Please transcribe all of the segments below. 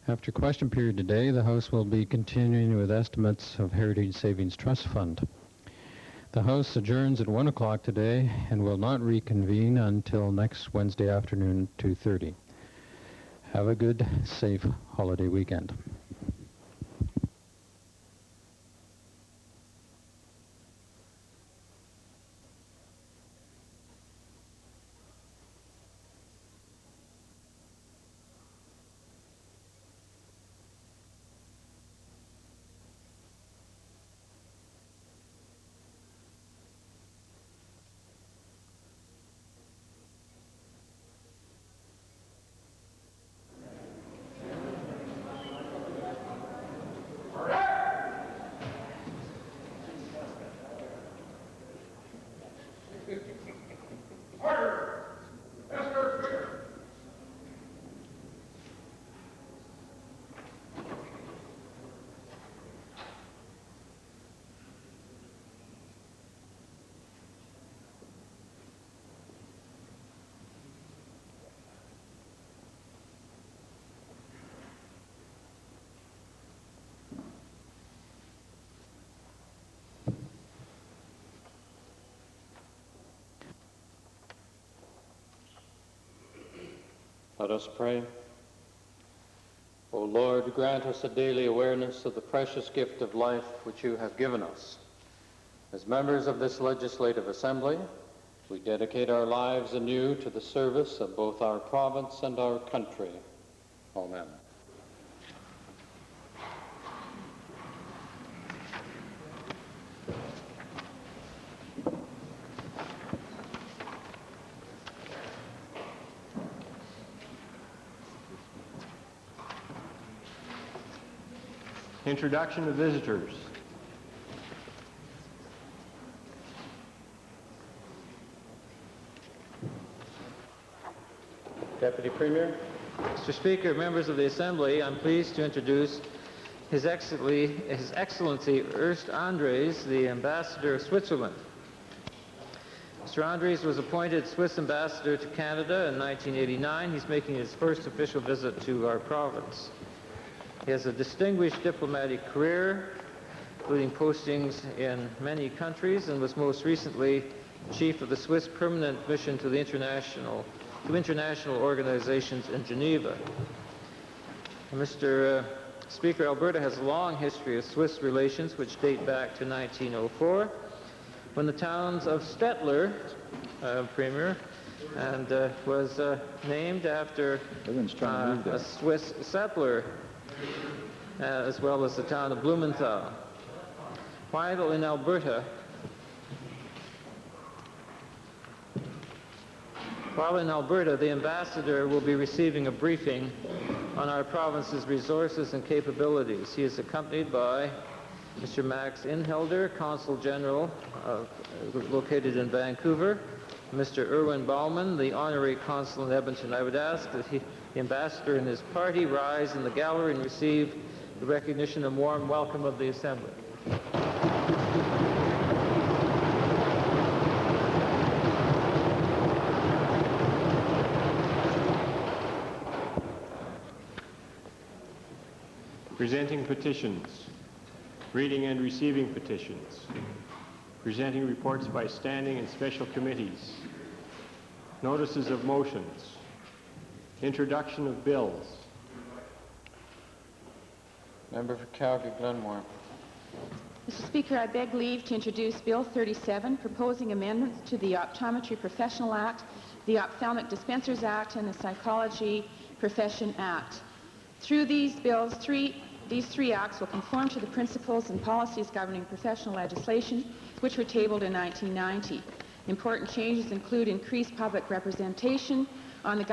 After question period today, the House will be continuing with estimates of Heritage Savings Trust Fund. The House adjourns at 1 o'clock today and will not reconvene until next Wednesday afternoon, 2:30. Have a good, safe holiday weekend. Let us pray. O Lord, grant us a daily awareness of the precious gift of life which you have given us. As members of this legislative assembly, we dedicate our lives anew to the service of both our province and our country. Amen. Introduction of visitors. Deputy Premier. Mr. Speaker, members of the Assembly, I'm pleased to introduce His Excellency Ernst Andres, the Ambassador of Switzerland. Mr. Andres was appointed Swiss Ambassador to Canada in 1989. He's making his first official visit to our province. He has a distinguished diplomatic career, including postings in many countries, and was most recently chief of the Swiss Permanent Mission to international organizations in Geneva. Mr. Speaker, Alberta has a long history of Swiss relations which date back to 1904, when the towns of Stettler, Premier, and was named after a Swiss settler, as well as the town of Blumenthal. While in Alberta, the ambassador will be receiving a briefing on our province's resources and capabilities. He is accompanied by Mr. Max Inhelder, Consul General located in Vancouver, Mr. Erwin Baumann, the Honorary Consul in Edmonton. I would ask that the ambassador and his party rise in the gallery and receive the recognition and warm welcome of the Assembly. Presenting petitions. Reading and receiving petitions. Presenting reports by standing and special committees. Notices of motions. Introduction of bills. Member for Calgary Glenmore. Mr. Speaker, I beg leave to introduce Bill 37, proposing amendments to the Optometry Professional Act, the Ophthalmic Dispensers Act, and the Psychology Profession Act. Through these bills, these three acts will conform to the principles and policies governing professional legislation, which were tabled in 1990. Important changes include increased public representation on the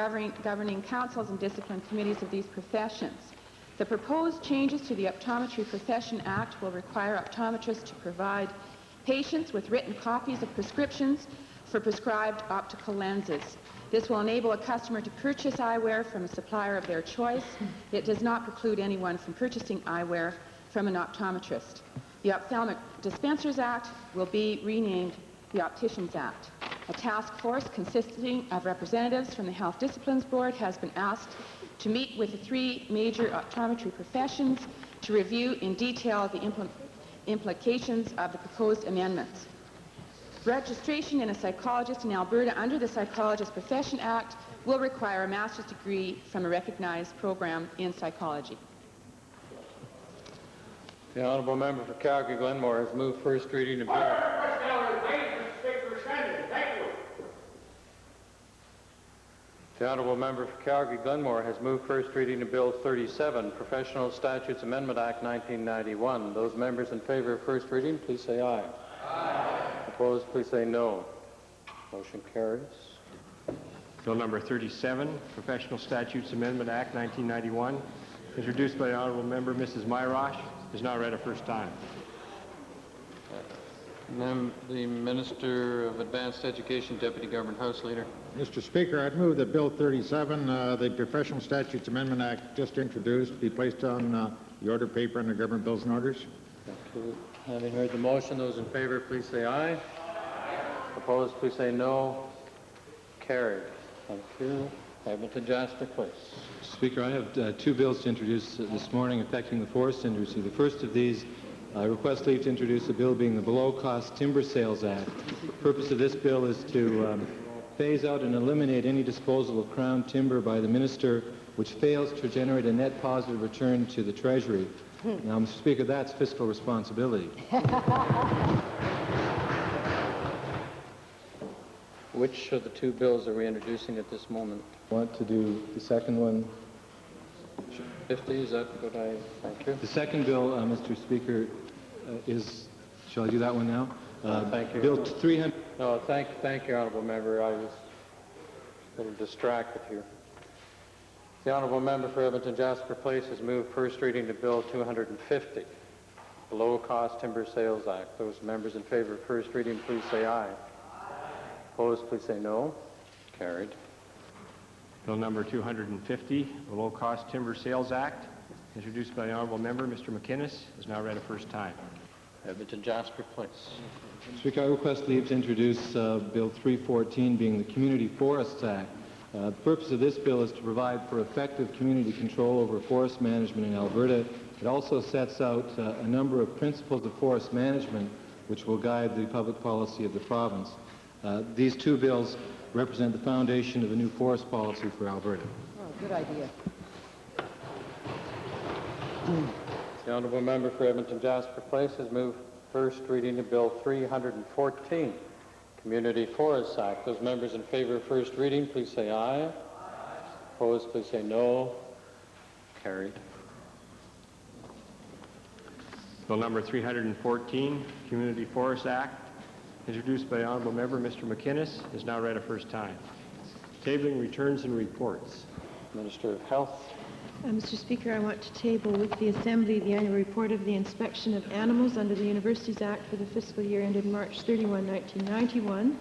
governing councils and discipline committees of these professions. The proposed changes to the Optometry Profession Act will require optometrists to provide patients with written copies of prescriptions for prescribed optical lenses. This will enable a customer to purchase eyewear from a supplier of their choice. It does not preclude anyone from purchasing eyewear from an optometrist. The Ophthalmic Dispensers Act will be renamed the Opticians Act. A task force consisting of representatives from the Health Disciplines Board has been asked to meet with the 3 major optometry professions to review in detail the implications of the proposed amendments. Registration in a psychologist in Alberta under the Psychologist Profession Act will require a master's degree from a recognized program in psychology. The honourable member for Calgary-Glenmore has moved first reading of Bill. The honourable member for Calgary-Glenmore has moved first reading of Bill 37, Professional Statutes Amendment Act 1991. Those members in favour of first reading, please say aye. Aye. Opposed, please say no. Motion carries. Bill number 37, Professional Statutes Amendment Act 1991, introduced by the honourable member Mrs. Myrosh, is now read a first time. The Minister of Advanced Education, Deputy Government House Leader. Mr. Speaker, I'd move that Bill 37, the Professional Statutes Amendment Act just introduced, be placed on the order paper under Government Bills and Orders. Thank you. Having heard the motion, those in favour, please say aye. Aye. Opposed, please say no. Carried. Thank you. Hamilton Jasper, please. Speaker, I have 2 bills to introduce this morning affecting the forest industry. The first of these, I request leave to introduce a bill being the Below-Cost Timber Sales Act. The purpose of this bill is to phase out and eliminate any disposal of Crown timber by the Minister which fails to generate a net positive return to the Treasury. Now, Mr. Speaker, that's fiscal responsibility. Which of the 2 bills are we introducing at this moment? Want to do the second one? 50, is that what I... Thank you. The second bill, Mr. Speaker, is... Shall I do that one now? Thank you. Bill 300... No, thank you, Honourable Member. I was a little distracted here. The Honourable Member for Edmonton Jasper Place has moved first reading to Bill 250, the Low-Cost Timber Sales Act. Those members in favour of first reading, please say aye. Opposed, please say no. Carried. Bill number 250, the Low-Cost Timber Sales Act, introduced by the honourable member Mr. McInnes, is now read a first time. Edmonton Jasper Place. Speaker, I request leave to introduce Bill 314, being the Community Forests Act. The purpose of this bill is to provide for effective community control over forest management in Alberta. It also sets out a number of principles of forest management which will guide the public policy of the province. These 2 bills represent the foundation of a new forest policy for Alberta. Oh, good idea. The Honourable Member for Edmonton Jasper Place has moved first reading to Bill 314, Community Forests Act. Those members in favour of first reading, please say aye. Aye. Opposed, please say no. Carried. Bill number 314, Community Forest Act, introduced by the honourable member Mr. McInnes, is now read a first time. Tabling returns and reports. Minister of Health. Mr. Speaker, I want to table with the Assembly the annual report of the inspection of animals under the Universities Act for the fiscal year ended March 31, 1991.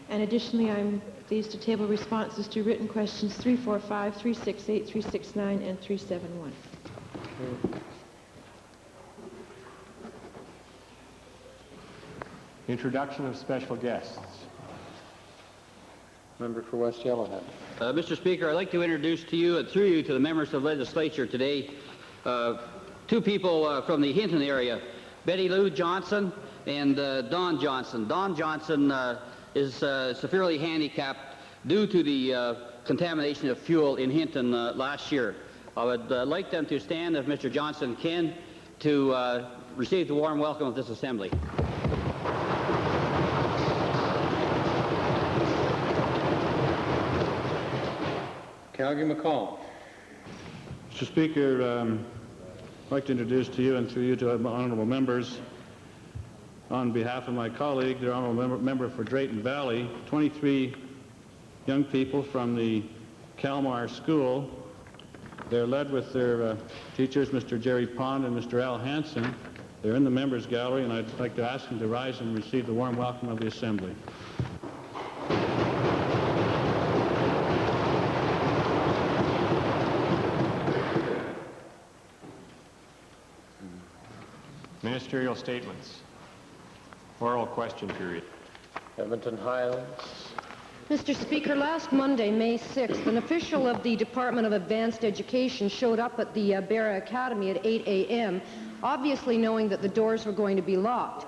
And additionally, I'm pleased to table responses to written questions 345, 368, 369, and 371. Introduction of special guests. Member for West Yellowhead. Mr. Speaker, I'd like to introduce to you and through you to the members of the legislature today 2 people from the Hinton area, Betty Lou Johnson and Don Johnson. Don Johnson is severely handicapped due to the contamination of fuel in Hinton last year. I would like them to stand, if Mr. Johnson can, to receive the warm welcome of this Assembly. Calgary McCall. Mr. Speaker, I'd like to introduce to you and through you to honourable members, on behalf of my colleague, the honourable member for Drayton Valley, 23 young people from the Kalmar School. They're led with their teachers, Mr. Jerry Pond and Mr. Al Hansen. They're in the members gallery, and I'd like to ask them to rise and receive the warm welcome of the Assembly. Ministerial statements. Oral question period. Edmonton Highlands. Mr. Speaker, last Monday, May 6th, an official of the Department of Advanced Education showed up at the Barra Academy at 8 a.m., obviously knowing that the doors were going to be locked.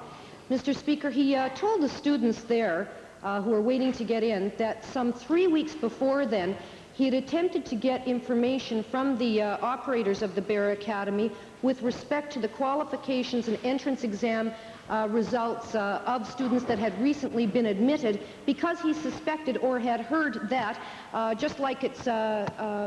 Mr. Speaker, he told the students there who were waiting to get in that some 3 weeks before then, he had attempted to get information from the operators of the Barra Academy with respect to the qualifications and entrance exam results of students that had recently been admitted, because he suspected or had heard that, just like its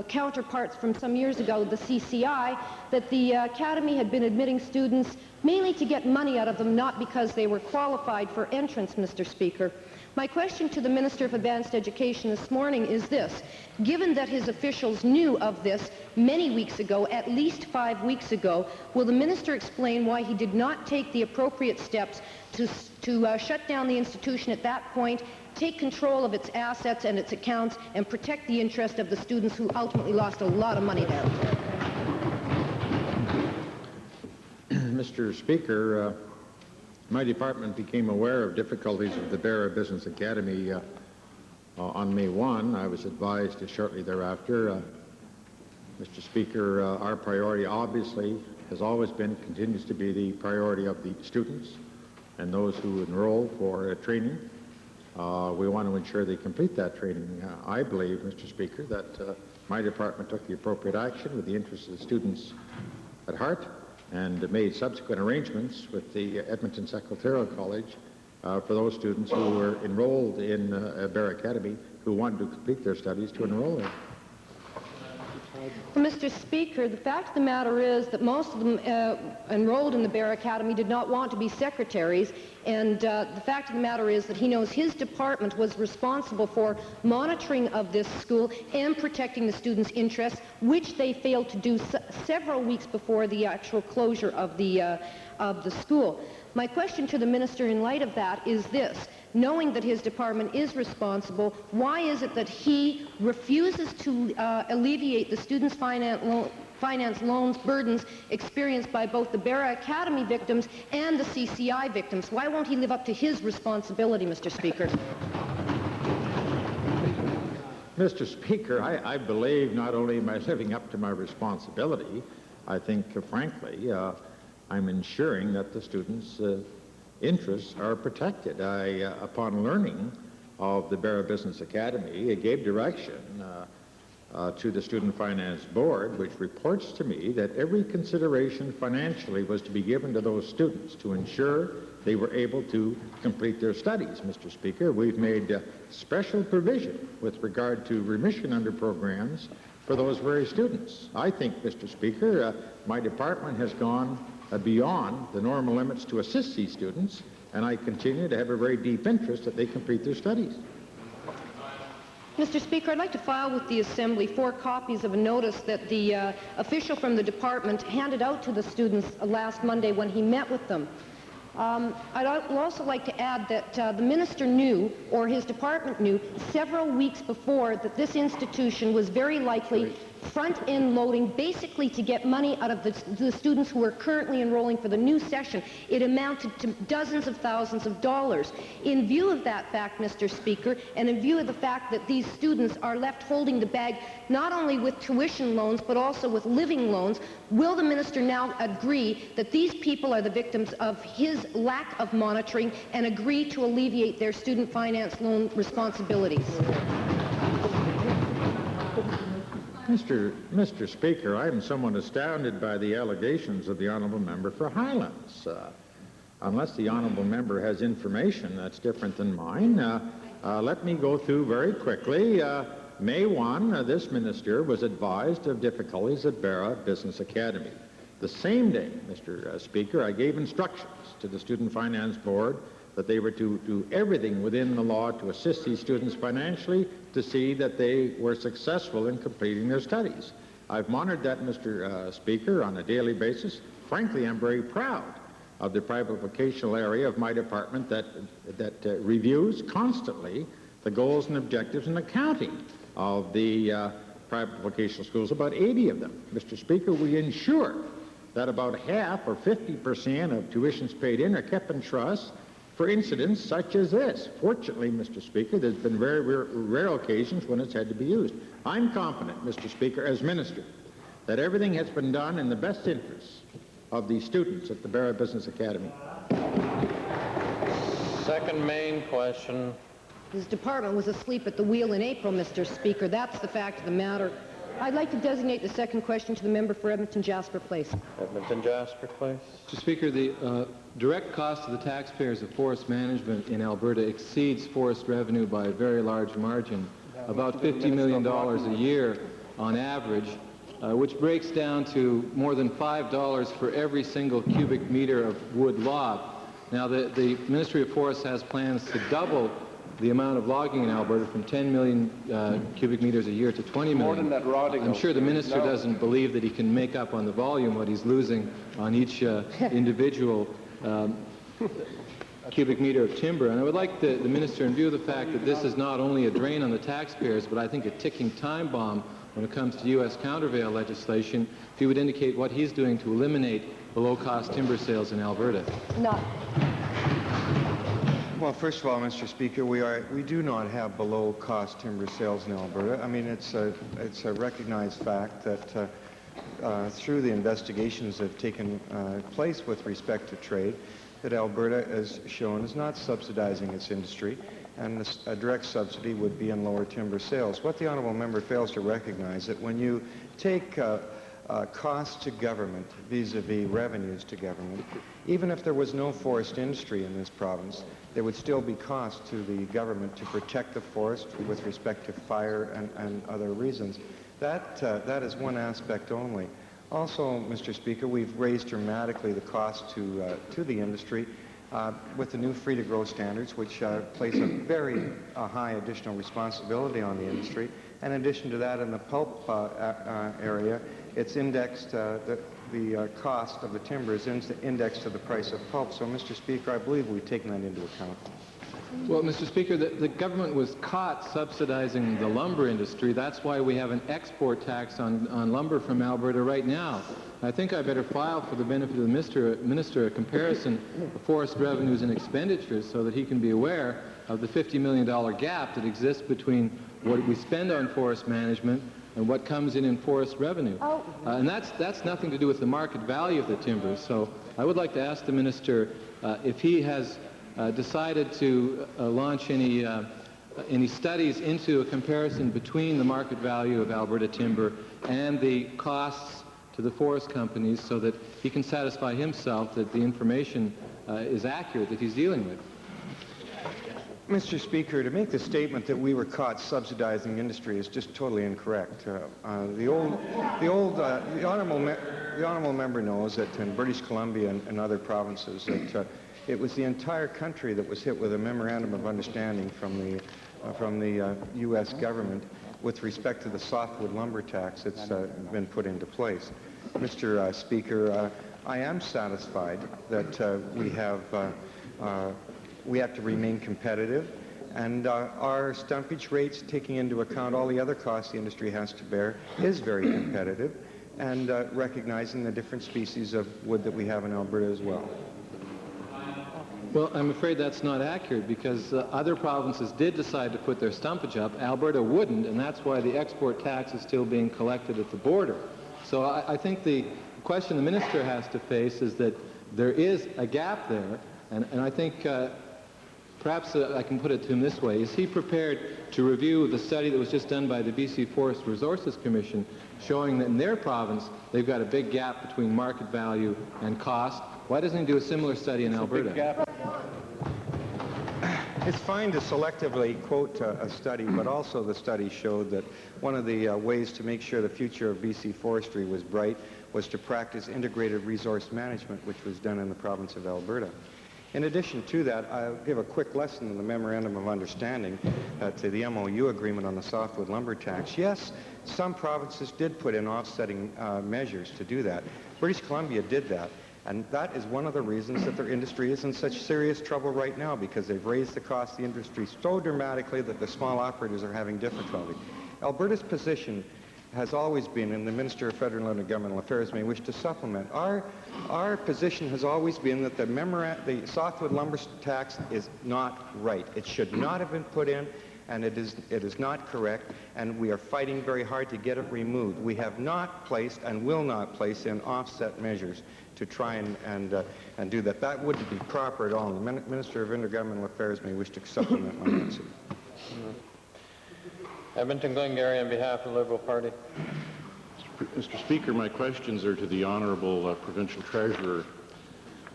counterparts from some years ago, the CCI, that the Academy had been admitting students mainly to get money out of them, not because they were qualified for entrance, Mr. Speaker. My question to the Minister of Advanced Education this morning is this. Given that his officials knew of this many weeks ago, at least 5 weeks ago, will the Minister explain why he did not take the appropriate steps to shut down the institution at that point, take control of its assets and its accounts, and protect the interest of the students who ultimately lost a lot of money there? Mr. Speaker, my department became aware of difficulties of the Barra Business Academy on May 1. I was advised shortly thereafter. Mr. Speaker, our priority obviously has always been, continues to be the priority of the students and those who enroll for training. We want to ensure they complete that training. I believe, Mr. Speaker, that my department took the appropriate action with the interests of the students at heart, and made subsequent arrangements with the Edmonton Secretarial College for those students who were enrolled in Barra Academy who wanted to complete their studies to enroll there. Well, Mr. Speaker, the fact of the matter is that most of them enrolled in the Barra Academy did not want to be secretaries, and the fact of the matter is that he knows his department was responsible for monitoring of this school and protecting the students' interests, which they failed to do several weeks before the actual closure of the school. My question to the Minister in light of that is this. Knowing that his department is responsible, why is it that he refuses to alleviate the students' finance loans burdens experienced by both the Barra Academy victims and the CCI victims? Why won't he live up to his responsibility, Mr. Speaker? Mr. Speaker, I believe not only am I living up to my responsibility, I think, frankly, I'm ensuring that the students' interests are protected. Upon learning of the Barra Business Academy, it gave direction to the Student Finance Board, which reports to me that every consideration financially was to be given to those students to ensure they were able to complete their studies. Mr. Speaker, we've made special provision with regard to remission under programs for those very students. I think, Mr. Speaker, my department has gone beyond the normal limits to assist these students, and I continue to have a very deep interest that they complete their studies. Mr. Speaker, I'd like to file with the Assembly 4 copies of a notice that the official from the department handed out to the students last Monday when he met with them. I'd also like to add that the minister knew, or his department knew, several weeks before that this institution was very likely front-end loading basically to get money out of the students who are currently enrolling for the new session. It amounted to dozens of thousands of dollars. In view of that fact, Mr. Speaker, and in view of the fact that these students are left holding the bag not only with tuition loans but also with living loans, will the minister now agree that these people are the victims of his lack of monitoring and agree to alleviate their student finance loan responsibilities? Mr. Speaker, I am somewhat astounded by the allegations of the honourable member for Highlands. Unless the honourable member has information that's different than mine, let me go through very quickly. May 1, this minister was advised of difficulties at Barra Business Academy. The same day, Mr. Speaker, I gave instructions to the Student Finance Board that they were to do everything within the law to assist these students financially to see that they were successful in completing their studies. I've monitored that, Mr. Speaker, on a daily basis. Frankly, I'm very proud of the private vocational area of my department that reviews constantly the goals and objectives and accounting of the private vocational schools, about 80 of them. Mr. Speaker, we ensure that about half or 50% of tuitions paid in are kept in trust for incidents such as this. Fortunately, Mr. Speaker, there's been very rare occasions when it's had to be used. I'm confident, Mr. Speaker, as Minister, that everything has been done in the best interests of the students at the Barra Business Academy. Second main question. His department was asleep at the wheel in April, Mr. Speaker. That's the fact of the matter. I'd like to designate the second question to the member for Edmonton Jasper Place. Edmonton Jasper Place. Mr. Speaker, the direct cost to the taxpayers of forest management in Alberta exceeds forest revenue by a very large margin, about $50 million a year on average, which breaks down to more than $5 for every single cubic meter of wood logged. Now, the Ministry of Forests has plans to double the amount of logging in Alberta from 10 million cubic meters a year to 20 million. More than that rotting. I'm sure the minister doesn't believe that he can make up on the volume what he's losing on each individual cubic meter of timber. And I would like the minister, in view of the fact that this is not only a drain on the taxpayers, but I think a ticking time bomb when it comes to U.S. countervail legislation, if he would indicate what he's doing to eliminate below-cost timber sales in Alberta. Not. Well, first of all, Mr. Speaker, we do not have below-cost timber sales in Alberta. I mean, it's a recognized fact that through the investigations that have taken place with respect to trade, that Alberta, as shown, is not subsidizing its industry, and a direct subsidy would be in lower timber sales. What the honourable member fails to recognize that when you take costs to government vis-a-vis revenues to government, even if there was no forest industry in this province, there would still be costs to the government to protect the forest with respect to fire and other reasons. That is one aspect only. Also, Mr. Speaker, we've raised dramatically the cost to the industry with the new free-to-grow standards, which place a very high additional responsibility on the industry. In addition to that, in the pulp area, it's indexed, the cost of the timber is indexed to the price of pulp. So, Mr. Speaker, I believe we've taken that into account. Well, Mr. Speaker, the government was caught subsidizing the lumber industry. That's why we have an export tax on lumber from Alberta right now. I think I better file for the benefit of the minister a comparison of forest revenues and expenditures so that he can be aware of the $50 million gap that exists between what we spend on forest management and what comes in forest revenue. And that's nothing to do with the market value of the timber. So I would like to ask the minister if he has decided to launch any studies into a comparison between the market value of Alberta timber and the costs to the forest companies so that he can satisfy himself that the information is accurate that he's dealing with. Mr. Speaker, to make the statement that we were caught subsidizing industry is just totally incorrect. The honourable member knows that in British Columbia and other provinces that it was the entire country that was hit with a memorandum of understanding from the U.S. government with respect to the softwood lumber tax that's been put into place. Mr. Speaker, I am satisfied that we have to remain competitive, and our stumpage rates, taking into account all the other costs the industry has to bear, is very competitive, and recognizing the different species of wood that we have in Alberta as well. Well, I'm afraid that's not accurate because other provinces did decide to put their stumpage up. Alberta wouldn't, and that's why the export tax is still being collected at the border. So I think the question the minister has to face is that there is a gap there, and I think perhaps I can put it to him this way. Is he prepared to review the study that was just done by the BC Forest Resources Commission showing that in their province they've got a big gap between market value and cost? Why doesn't he do a similar study in Alberta? It's fine to selectively quote a study, but also the study showed that one of the ways to make sure the future of BC forestry was bright was to practice integrated resource management, which was done in the province of Alberta. In addition to that, I'll give a quick lesson in the Memorandum of Understanding to the MOU agreement on the softwood lumber tax. Yes, some provinces did put in offsetting measures to do that. British Columbia did that. And that is one of the reasons that their industry is in such serious trouble right now, because they've raised the cost of the industry so dramatically that the small operators are having difficulty. Alberta's position has always been, and the Minister of Federal and Intergovernmental Affairs may wish to supplement, our position has always been that the softwood lumber tax is not right. It should not have been put in, and it is not correct, and we are fighting very hard to get it removed. We have not placed and will not place in offset measures to try and do that. That wouldn't be proper at all. The Minister of Intergovernmental Affairs may wish to supplement my answer. Edmonton Glengarry on behalf of the Liberal Party. Mr. Speaker, my questions are to the Honourable Provincial Treasurer.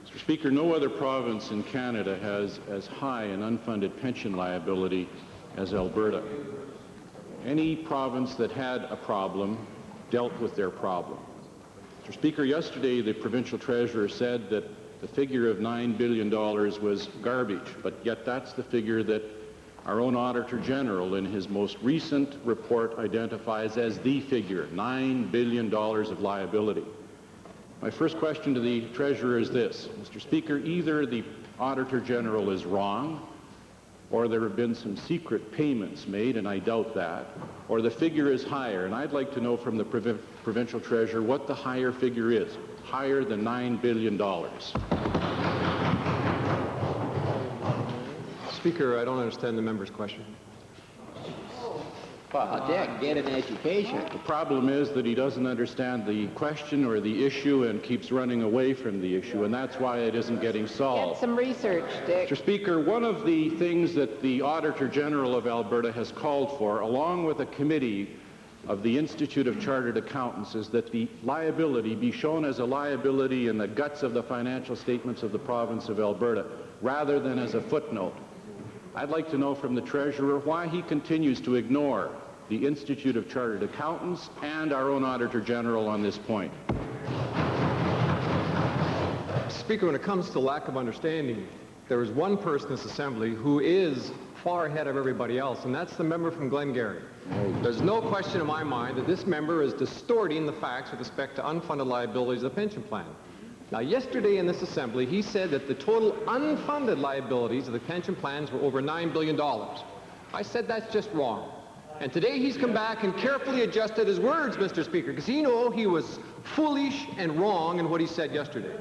Mr. Speaker, no other province in Canada has as high an unfunded pension liability as Alberta. Any province that had a problem dealt with their problem. Mr. Speaker, yesterday the Provincial Treasurer said that the figure of $9 billion was garbage, but yet that's the figure that our own Auditor General in his most recent report identifies as the figure, $9 billion of liability. My first question to the Treasurer is this. Mr. Speaker, either the Auditor General is wrong, or there have been some secret payments made, and I doubt that, or the figure is higher. And I'd like to know from the Provincial Treasurer what the higher figure is, higher than $9 billion. Speaker, I don't understand the member's question. Well, Dick, get an education. The problem is that he doesn't understand the question or the issue and keeps running away from the issue, and that's why it isn't getting solved. Get some research, Dick. Mr. Speaker, one of the things that the Auditor General of Alberta has called for, along with a committee of the Institute of Chartered Accountants, is that the liability be shown as a liability in the guts of the financial statements of the province of Alberta, rather than as a footnote. I'd like to know from the Treasurer why he continues to ignore the Institute of Chartered Accountants and our own Auditor General on this point. Speaker, when it comes to lack of understanding, there is one person in this Assembly who is far ahead of everybody else, and that's the member from Glengarry. There's no question in my mind that this member is distorting the facts with respect to unfunded liabilities of the pension plan. Now, yesterday in this Assembly, he said that the total unfunded liabilities of the pension plans were over $9 billion. I said that's just wrong. And today he's come back and carefully adjusted his words, Mr. Speaker, because he knew he was foolish and wrong in what he said yesterday.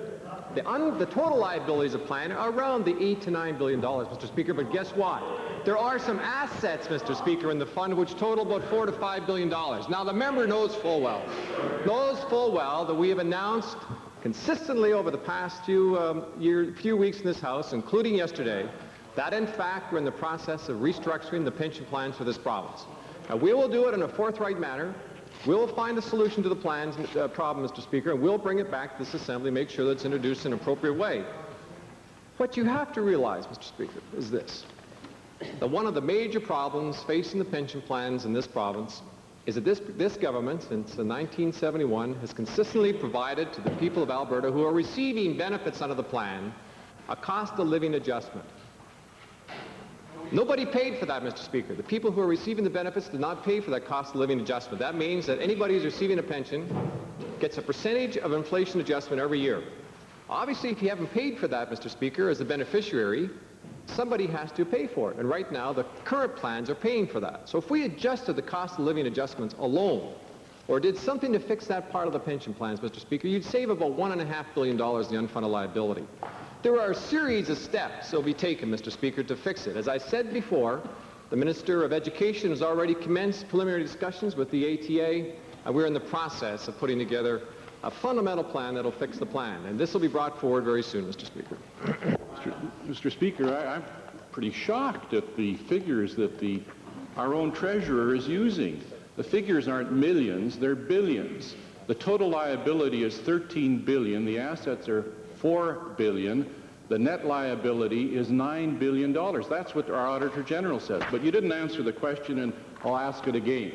The total liabilities of the plan are around the $8 to $9 billion, Mr. Speaker, but guess what? There are some assets, Mr. Speaker, in the fund which total about $4 to $5 billion. Now, the member knows full well that we have announced consistently over the past few weeks in this House, including yesterday, that in fact we're in the process of restructuring the pension plans for this province. Now, we will do it in a forthright manner. We'll find a solution to the plans problem, Mr. Speaker, and we'll bring it back to this Assembly, make sure that it's introduced in an appropriate way. What you have to realize, Mr. Speaker, is this, that one of the major problems facing the pension plans in this province is that this government, since 1971, has consistently provided to the people of Alberta who are receiving benefits under the plan a cost of living adjustment. Nobody paid for that, Mr. Speaker. The people who are receiving the benefits did not pay for that cost of living adjustment. That means that anybody who's receiving a pension gets a percentage of inflation adjustment every year. Obviously, if you haven't paid for that, Mr. Speaker, as a beneficiary, somebody has to pay for it. And right now, the current plans are paying for that. So if we adjusted the cost of living adjustments alone, or did something to fix that part of the pension plans, Mr. Speaker, you'd save about $1.5 billion in the unfunded liability. There are a series of steps that will be taken, Mr. Speaker, to fix it. As I said before, the Minister of Education has already commenced preliminary discussions with the ATA, and we're in the process of putting together a fundamental plan that will fix the plan. And this will be brought forward very soon, Mr. Speaker. Mr. Speaker, I'm pretty shocked at the figures that our own Treasurer is using. The figures aren't millions, they're billions. The total liability is $13 billion. The assets are $4 billion. The net liability is $9 billion. That's what our Auditor General says. But you didn't answer the question, and I'll ask it again.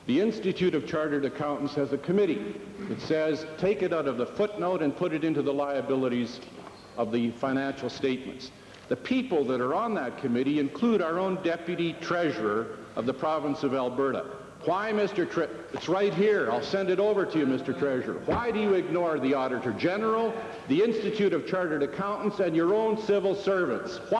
The Institute of Chartered Accountants has a committee that says take it out of the footnote and put it into the liabilities of the financial statements. The people that are on that committee include our own Deputy Treasurer of the province of Alberta. Why, it's right here. I'll send it over to you, Mr. Treasurer. Why do you ignore the Auditor General, the Institute of Chartered Accountants, and your own civil servants? Why?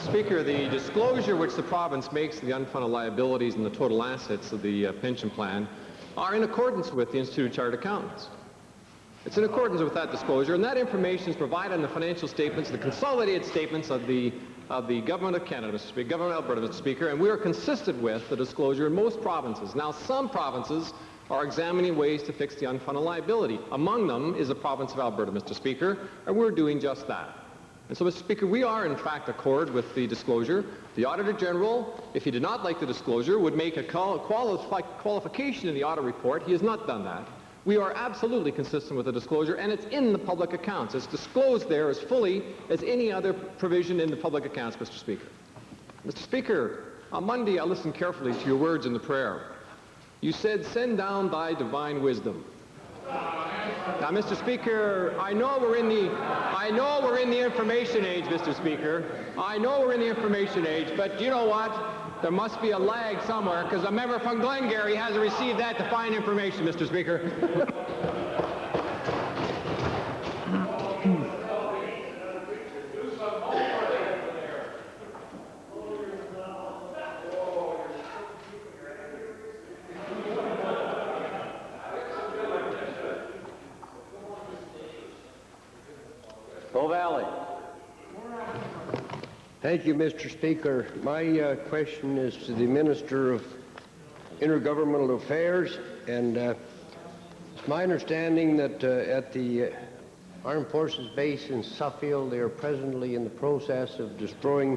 Mr. Speaker, the disclosure which the province makes of the unfunded liabilities and the total assets of the pension plan are in accordance with the Institute of Chartered Accountants. It's in accordance with that disclosure, and that information is provided in the financial statements, the consolidated statements of the Government of Canada, Mr. Speaker, Government of Alberta, Mr. Speaker, and we are consistent with the disclosure in most provinces. Now, some provinces are examining ways to fix the unfunded liability. Among them is the province of Alberta, Mr. Speaker, and we're doing just that. And so, Mr. Speaker, we are in fact accord with the disclosure. The Auditor General, if he did not like the disclosure, would make a qualification in the audit report. He has not done that. We are absolutely consistent with the disclosure, and it's in the public accounts. It's disclosed there as fully as any other provision in the public accounts, Mr. Speaker. Mr. Speaker, on Monday I listened carefully to your words in the prayer. You said, "Send down thy divine wisdom." Now, Mr. Speaker, I know we're in the information age, Mr. Speaker. I know we're in the information age, but you know what? There must be a lag somewhere, because a member from Glengarry hasn't received that defined information, Mr. Speaker. Valley. Thank you, Mr. Speaker. My question is to the Minister of Intergovernmental Affairs, and it's my understanding that at the Armed Forces Base in Suffield, they are presently in the process of destroying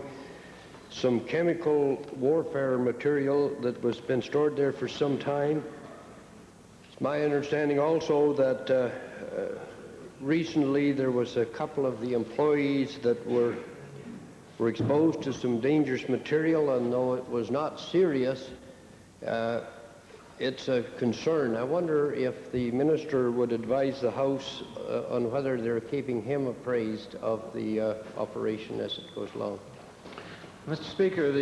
some chemical warfare material that was been stored there for some time. It's my understanding also that recently there was a couple of the employees that were exposed to some dangerous material, and though it was not serious, it's a concern. I wonder if the minister would advise the House on whether they're keeping him appraised of the operation as it goes along. Mr. Speaker,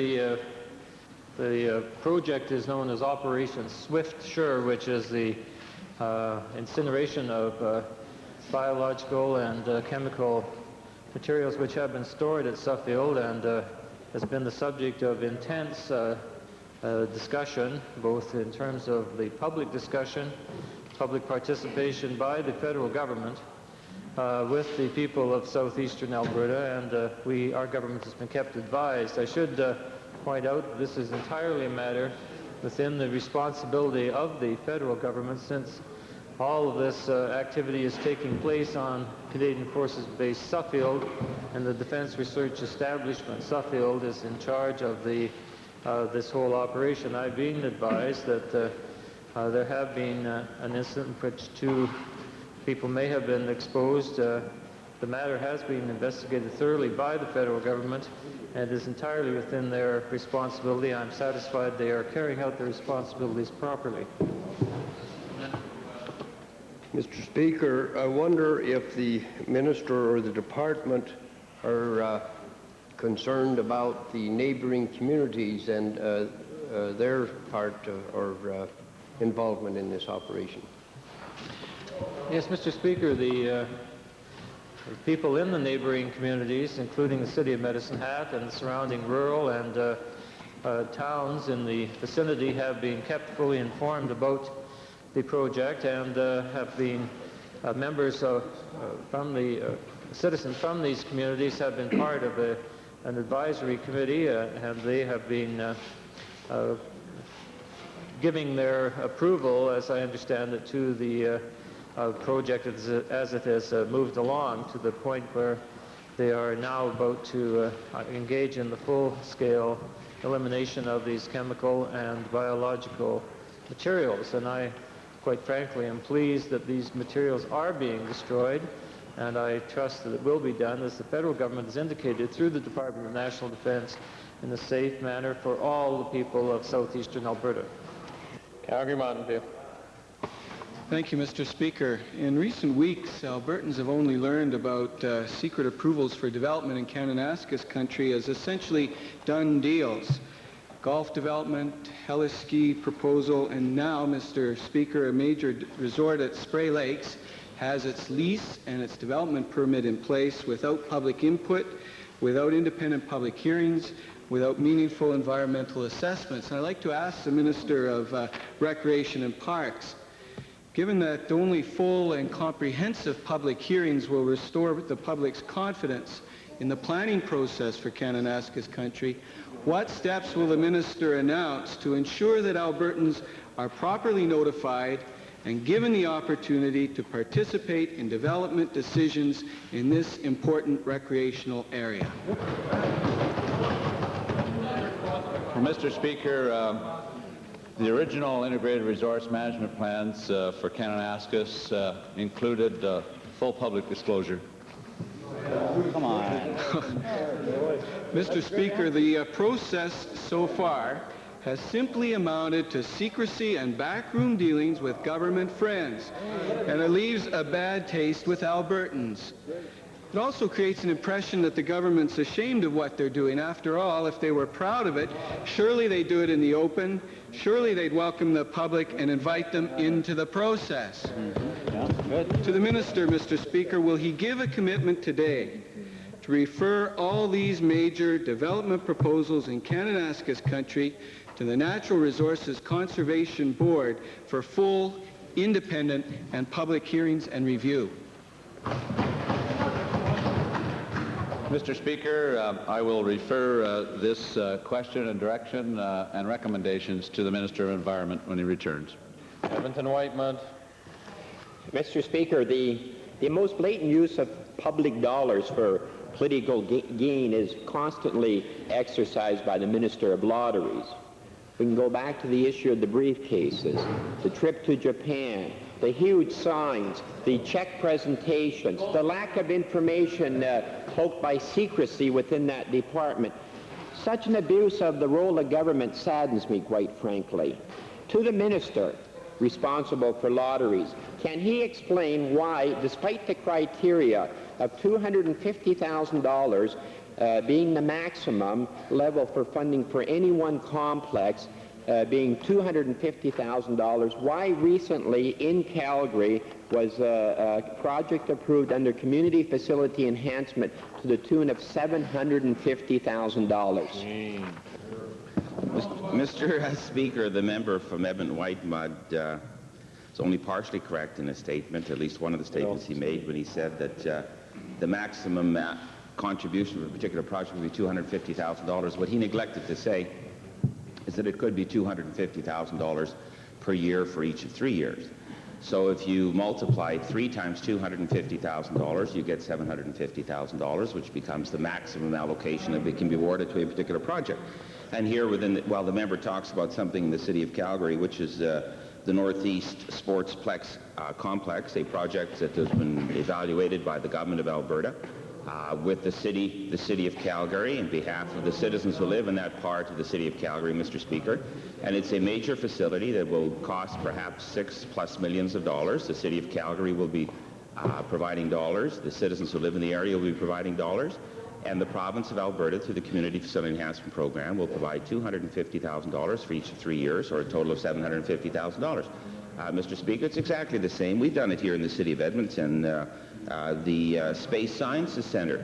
the project is known as Operation Swift Sure, which is the incineration of biological and chemical materials which have been stored at Suffield, and has been the subject of intense discussion, both in terms of the public discussion, public participation by the federal government with the people of southeastern Alberta, and our government has been kept advised. I should point out that this is entirely a matter within the responsibility of the federal government, since all of this activity is taking place on Canadian Forces Base Suffield, and the Defense Research Establishment Suffield is in charge of this whole operation. I've been advised that there have been an incident in which 2 people may have been exposed. The matter has been investigated thoroughly by the federal government and is entirely within their responsibility. I'm satisfied they are carrying out their responsibilities properly. Mr. Speaker, I wonder if the minister or the department are concerned about the neighboring communities and their part or involvement in this operation. Yes, Mr. Speaker, the people in the neighboring communities, including the city of Medicine Hat and the surrounding rural and towns in the vicinity, have been kept fully informed about the project, and have been members of citizens from these communities have been part of an advisory committee, and they have been giving their approval, as I understand it, to the project as it has moved along to the point where they are now about to engage in the full-scale elimination of these chemical and biological materials. And I, quite frankly, am pleased that these materials are being destroyed, and I trust that it will be done, as the federal government has indicated through the Department of National Defense, in a safe manner for all the people of southeastern Alberta. Calgary Mountain View. Thank you, Mr. Speaker. In recent weeks, Albertans have only learned about secret approvals for development in Kananaskis country as essentially done deals. Golf development, heli-ski proposal, and now, Mr. Speaker, a major resort at Spray Lakes has its lease and its development permit in place without public input, without independent public hearings, without meaningful environmental assessments. And I'd like to ask the Minister of Recreation and Parks, given that only full and comprehensive public hearings will restore the public's confidence in the planning process for Kananaskis Country, what steps will the Minister announce to ensure that Albertans are properly notified and given the opportunity to participate in development decisions in this important recreational area? Well, Mr. Speaker, the original integrated resource management plans for Kananaskis included full public disclosure. Come on. Mr. Speaker, the process so far has simply amounted to secrecy and backroom dealings with government friends, and it leaves a bad taste with Albertans. It also creates an impression that the government's ashamed of what they're doing. After all, if they were proud of it, surely they'd do it in the open, surely they'd welcome the public and invite them into the process. To the Minister, Mr. Speaker, will he give a commitment today to refer all these major development proposals in Kananaskis Country to the Natural Resources Conservation Board for full, independent, and public hearings and review? Mr. Speaker, I will refer this question and direction and recommendations to the Minister of Environment when he returns. Edmonton Whitemud. Mr. Speaker, the most blatant use of public dollars for political gain is constantly exercised by the Minister of Lotteries. We can go back to the issue of the briefcases, the trip to Japan, the huge signs, the check presentations, the lack of information cloaked by secrecy within that department. Such an abuse of the role of government saddens me, quite frankly. To the Minister responsible for lotteries, can he explain why, despite the criteria of $250,000 being the maximum level for funding for any one complex, being $250,000, why recently in Calgary was a project approved under community facility enhancement to the tune of $750,000? Mr. Speaker, the member from Edmonton Whitemud is only partially correct in his statement, at least one of the statements he made when he said that the maximum contribution for a particular project would be $250,000. What he neglected to say is that it could be $250,000 per year for each of 3 years. So if you multiply 3 times $250,000, you get $750,000, which becomes the maximum allocation that can be awarded to a particular project. And here while the member talks about something in the city of Calgary, which is the Northeast Sportsplex Complex, a project that has been evaluated by the government of Alberta, with the city of Calgary, in behalf of the citizens who live in that part of the city of Calgary, Mr. Speaker. And it's a major facility that will cost perhaps $6+ million. The city of Calgary will be providing dollars. The citizens who live in the area will be providing dollars. And the province of Alberta, through the Community Facility Enhancement Program, will provide $250,000 for each of 3 years, or a total of $750,000. Mr. Speaker, it's exactly the same. We've done it here in the city of Edmonton. The Space Sciences Center,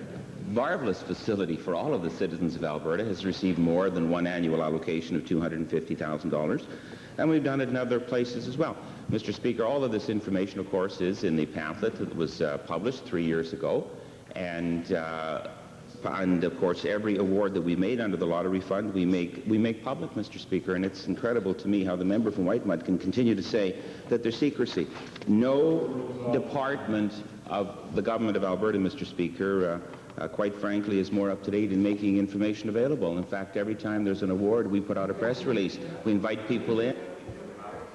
marvelous facility for all of the citizens of Alberta, has received more than one annual allocation of $250,000. And we've done it in other places as well. Mr. Speaker, all of this information, of course, is in the pamphlet that was published 3 years ago. And of course, every award that we made under the lottery fund, we make public, Mr. Speaker, and it's incredible to me how the member from Whitemud can continue to say that there's secrecy. No department of the government of Alberta, Mr. Speaker, quite frankly, is more up to date in making information available. In fact, every time there's an award, we put out a press release. We invite people in.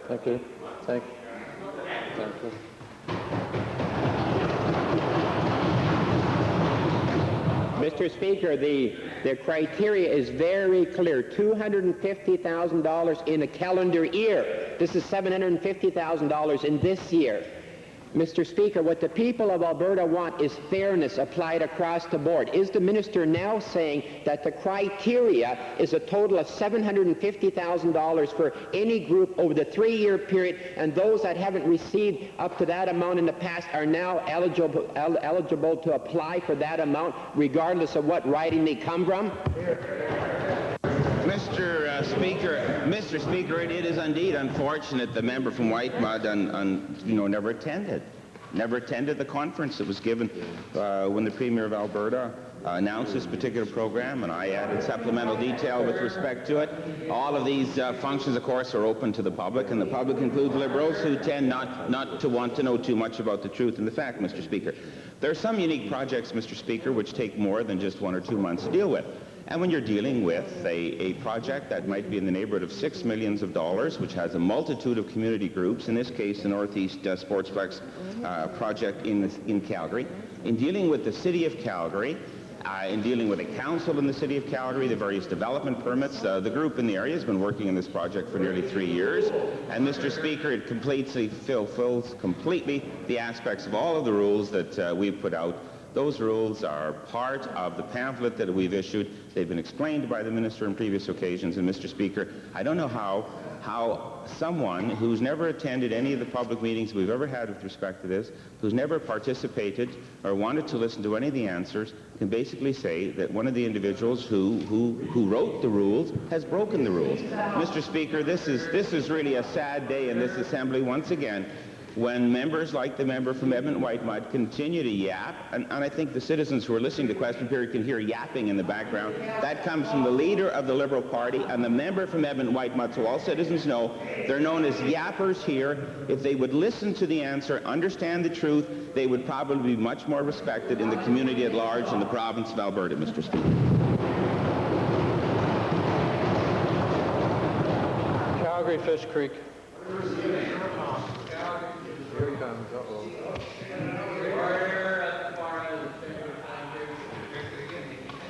Thank you. Thank you. Thank you. Mr. Speaker, the criteria is very clear. $250,000 in a calendar year. This is $750,000 in this year. Mr. Speaker, what the people of Alberta want is fairness applied across the board. Is the minister now saying that the criteria is a total of $750,000 for any group over the 3-year period, and those that haven't received up to that amount in the past are now eligible to apply for that amount, regardless of what riding they come from? Mr. Speaker, it is indeed unfortunate the member from Whitemud never attended the conference that was given when the Premier of Alberta announced this particular program, and I added supplemental detail with respect to it. All of these functions, of course, are open to the public, and the public includes Liberals who tend not to want to know too much about the truth and the fact, Mr. Speaker. There are some unique projects, Mr. Speaker, which take more than just 1 or 2 months to deal with. And when you're dealing with a project that might be in the neighborhood of $6 million, which has a multitude of community groups, in this case the Northeast Sportsplex project in Calgary, in dealing with the City of Calgary, in dealing with the council in the City of Calgary, the various development permits, the group in the area has been working on this project for nearly 3 years. And Mr. Speaker, it fulfills completely the aspects of all of the rules that we've put out. Those rules are part of the pamphlet that we've issued. They've been explained by the minister on previous occasions. And Mr. Speaker, I don't know how someone who's never attended any of the public meetings we've ever had with respect to this, who's never participated or wanted to listen to any of the answers, can basically say that one of the individuals who wrote the rules has broken the rules. Mr. Speaker, this is really a sad day in this Assembly once again, when members like the member from Edmonton-Whitemud continue to yap, and I think the citizens who are listening to the question period can hear yapping in the background. That comes from the leader of the Liberal Party and the member from Edmonton-Whitemud, so all citizens know they're known as yappers here. If they would listen to the answer, understand the truth, they would probably be much more respected in the community at large in the province of Alberta, Mr. Speaker. Calgary Fish Creek.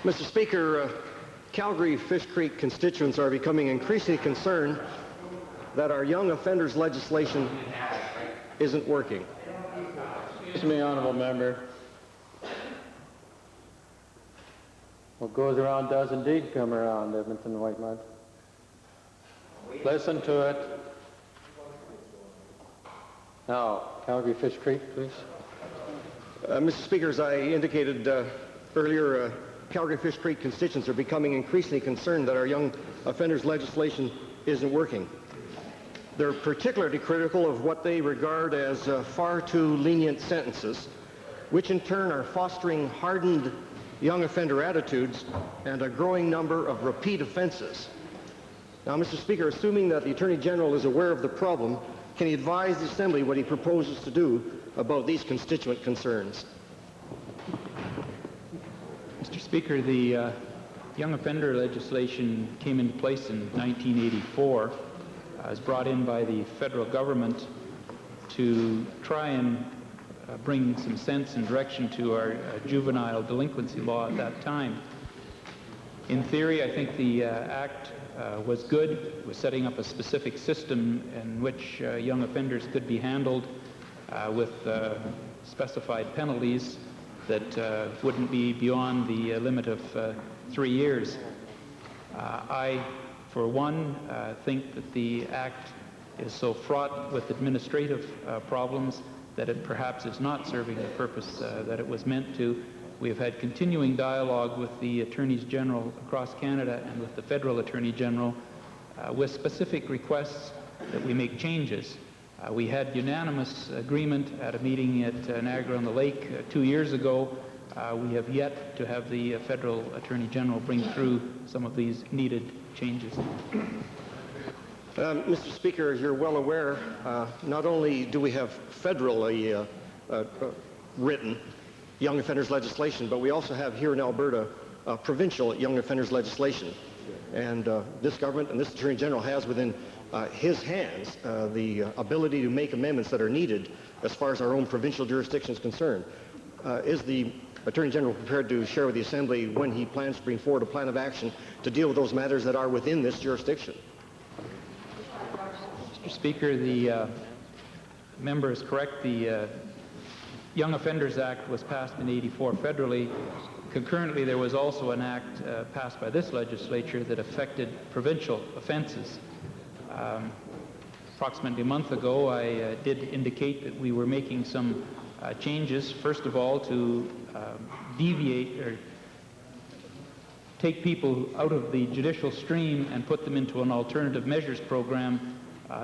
Mr. Speaker, Calgary Fish Creek constituents are becoming increasingly concerned that our young offenders legislation isn't working. Excuse me, honourable member. What goes around does indeed come around, Edmonton Whitemud. Listen to it. Now, Calgary Fish Creek, please. Mr. Speaker, as I indicated earlier, Calgary Fish Creek constituents are becoming increasingly concerned that our young offenders legislation isn't working. They're particularly critical of what they regard as far too lenient sentences, which in turn are fostering hardened young offender attitudes and a growing number of repeat offenses. Now, Mr. Speaker, assuming that the Attorney General is aware of the problem, can he advise the Assembly what he proposes to do about these constituent concerns? Mr. Speaker, the young offender legislation came into place in 1984. It was brought in by the federal government to try and bring some sense and direction to our juvenile delinquency law at that time. In theory, I think the act was good. It was setting up a specific system in which young offenders could be handled with specified penalties that wouldn't be beyond the limit of 3 years. I, for one, think that the act is so fraught with administrative problems that it perhaps is not serving the purpose that it was meant to. We have had continuing dialogue with the Attorneys General across Canada and with the Federal Attorney General with specific requests that we make changes. We had unanimous agreement at a meeting at Niagara-on-the-Lake 2 years ago. We have yet to have the Federal Attorney General bring through some of these needed changes. Mr. Speaker, as you're well aware, not only do we have federally written young offenders legislation, but we also have here in Alberta provincial young offenders legislation. And this government and this Attorney General has within his hands the ability to make amendments that are needed as far as our own provincial jurisdiction is concerned. Is the Attorney General prepared to share with the Assembly when he plans to bring forward a plan of action to deal with those matters that are within this jurisdiction? Mr. Speaker, the member is correct. The Young Offenders Act was passed in '84 federally. Concurrently, there was also an act passed by this legislature that affected provincial offenses. Approximately a month ago, I did indicate that we were making some changes, first of all, to deviate or take people out of the judicial stream and put them into an alternative measures program